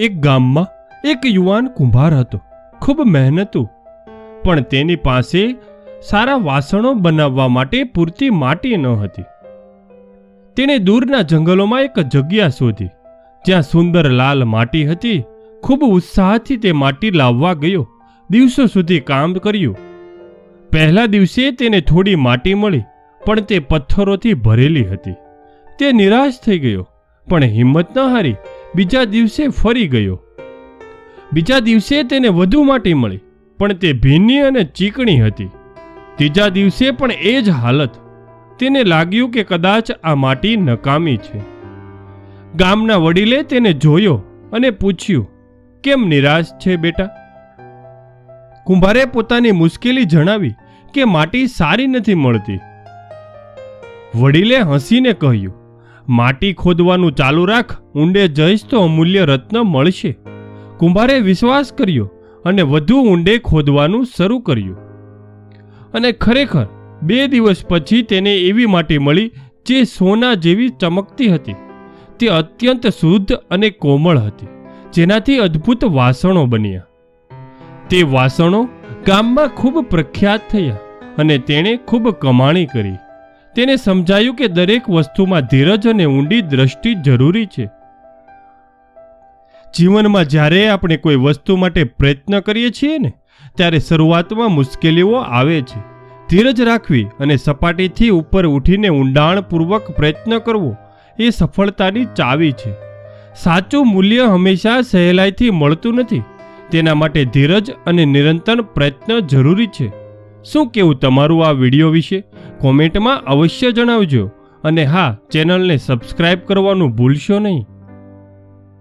એક ગામમાં એક યુવાન કુંભાર હતો. ખૂબ મહેનતુ, પણ તેની પાસે સારા વાસણો બનાવવા માટે પૂરતી માટી ન હતી. તેણે દૂરના જંગલોમાં એક જગ્યા શોધી જ્યાં સુંદર લાલ માટી હતી. ખૂબ ઉત્સાહથી તે માટી લાવવા ગયો. દિવસો સુધી કામ કર્યું. પહેલા દિવસે તેને થોડી માટી મળી, પણ તે પથ્થરોથી ભરેલી હતી. તે નિરાશ થઈ ગયો, પણ હિંમત ન હારી બીજા દિવસે ફરી ગયો. બીજા દિવસે તેને વધુ માટી મળી, પણ તે ભીની અને ચીકણી હતી. ત્રીજા દિવસે પણ એ જ હાલત. તેને લાગ્યું કે કદાચ આ માટી નકામી છે. ગામના વડીલે તેને જોયો અને પૂછ્યું, કેમ નિરાશ છે બેટા? કુંભારે પોતાની મુશ્કેલી જણાવી કે માટી સારી નથી મળતી. વડીલે હસીને કહ્યું, માટી ખોદવાનું ચાલુ રાખ, ઊંડે જઈશ તો અમૂલ્ય રત્ન મળશે. કુંભારે વિશ્વાસ કર્યો અને વધુ ઊંડે ખોદવાનું શરૂ કર્યું. અને ખરેખર 2 દિવસ પછી તેને એવી માટી મળી જે સોના જેવી ચમકતી હતી. તે અત્યંત શુદ્ધ અને કોમળ હતી, જેનાથી અદ્ભુત વાસણો બન્યા. તે વાસણો ગામમાં ખૂબ પ્રખ્યાત થયા અને તેણે ખૂબ કમાણી કરી. તેને સમજાયું કે દરેક વસ્તુમાં ધીરજ અને ઊંડી દ્રષ્ટિ જરૂરી છે. જીવનમાં જ્યારે આપણે કોઈ વસ્તુ માટે પ્રયત્ન કરીએ છીએ ને, ત્યારે શરૂઆતમાં મુશ્કેલીઓ આવે છે. ધીરજ રાખવી અને સપાટીથી ઉપર ઉઠીને ઊંડાણપૂર્વક પ્રયત્ન કરવો એ સફળતાની ચાવી છે. સાચું મૂલ્ય હંમેશા સહેલાઈથી મળતું નથી. તેના માટે ધીરજ અને નિરંતર પ્રયત્ન જરૂરી છે. શું કહેવું તમારું આ વિડીયો વિશે? કોમેન્ટમાં અવશ્ય જણાવજો. અને હા, ચેનલને સબસ્ક્રાઇબ કરવાનું ભૂલશો નહીં.